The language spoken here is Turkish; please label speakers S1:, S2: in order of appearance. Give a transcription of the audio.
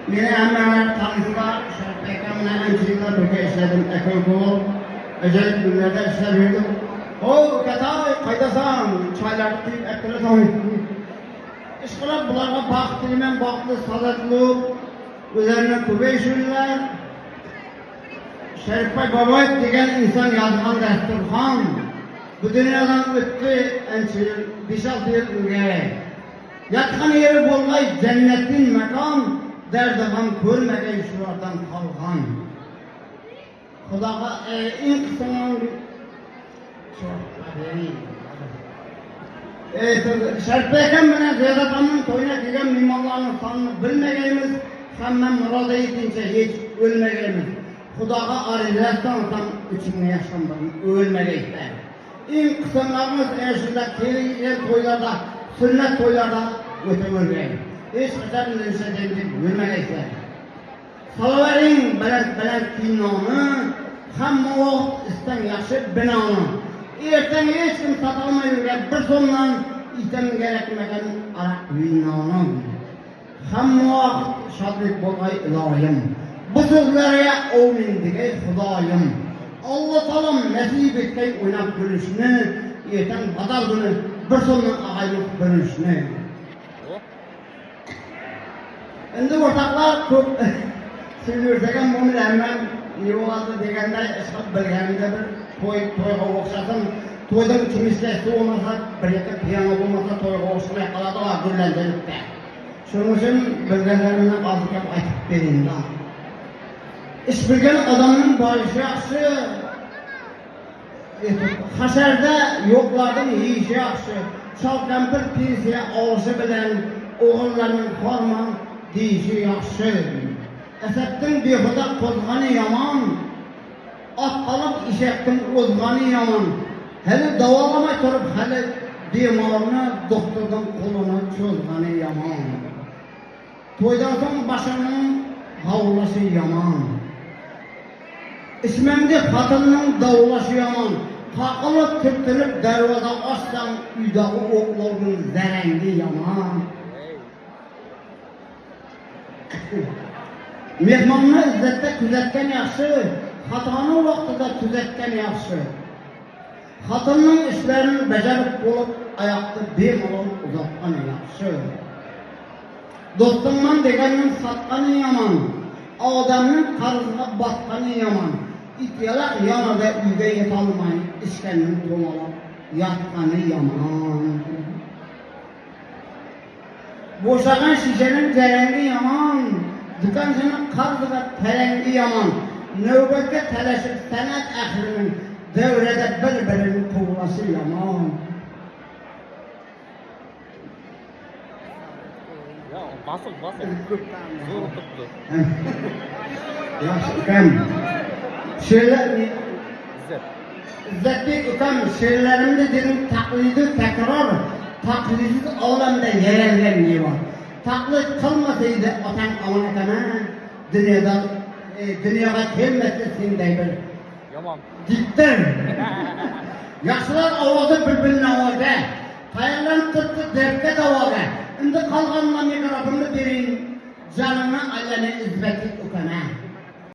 S1: Meni hammalar tanışlar, Şerpekam anchaylar birga ishladim, aka-uka. Ajoyib kunlarda ishlab yurdim. O katay, qaydasan? Choylarni quyib akalasan. Ishqilib bularga baxt tilayman, baxtli, salatlik, o'zlarini ko'payishinglar. Sharifbek Boboyev degan inson yozgan dasturxon bu dunyodan o'tdi ancha yil, 5-6 yil ilgari. Yatgan yeri bo'lmay jannatning makon, derdi g'am ko'rmagan shulardan qolgan. Xudoga eng qisman Sharifbek akam bilan Ziyodat xonimning to'yina kelgan mehmonlarning sonini bilmaganmiz, hamma murod yetincha hech o'lmaganmiz. Xudoga arizlasdan uchimni yaşlandım, ölmeyecekler. İlk kısımlarımız eşinde, kelin toylarda, sünnet toylarda ötürülmeyin. Hiç kadar neysedendik, ölmeyecekler. Salaverin belent kinonu, hamma o isten yaşı binanı. Erten hiç kim satalmayırlar, bir sondan iten gerekmeden arak binanı. Hamma o şadlık bolay ilayım. Bu sözlere amin degay Xudoyim. Allah taolom nasib etgan o'ynab ko'rishni, ertan badal kuni bir so'mdan ag'aynib ko'rishni. Endi o'rtoqlar ko'p so'zlargan bo'lmayman, yig'iladi deganda ishqib bilganimda bir to'yga o'xshadim. To'ydan kimishlar olmasa, bir yerda piano bo'lmasa to'yga o'xshamay qoladi, gullantiribdi. Shuning uchun bilganlarimni hozirga aytib berayim. İş bilgen adamın barışı yaxşı, haşerde yoklardan yiyişi yaxşı, çalkampır pensiya alışı bilen oğullarının forman deyişi yaxşı. Eseptin behuda kozganı yaman, at alıp işektin ozganı yaman. Hele davalamay turup hele bemarını doktordan kolunu çözganı yaman. Toydan son başının havlaşı yaman. İsmimde kadının davulaşı yaman. Takılıp tüptürüp dervada açsam üydagi oğlarının zerengi yaman. Mehmanını izzette küzetken yaxşı, hatanın vaxtida tüzetken yaxşı. Kadının işlerini becerip bulup ayakta bemalol uzatkan yaxşı. Dostumman degenin satkanı yaman. Adamın karısına batkanı yaman. İtyalak yanada üyde yetalmayın, işkenini domalap yatkanı yaman. Boşakan şişenin terengi yaman, dükkancının karısına terengi yaman. Nöbette teleşip senet ehlinin devrede birbirinin kovulası yaman.
S2: Basıl. Zor tuttu.
S1: Yaxşı ukam. Şeyler İzzetbek ukam şeylerimde dedim taklidi tekrar, taklidsiz olamda yaralgan ne var? Taklid qilmasaydi otang amonatana dunyoga kelmasa senday bir
S2: Yomon.
S1: Gittin. Yaxshilar ovozi bir-birini ovozda, qayerdan tutdi debga davoga. Endi qolganlar mikrofonni bering. Canına alene İzzetbek ukama.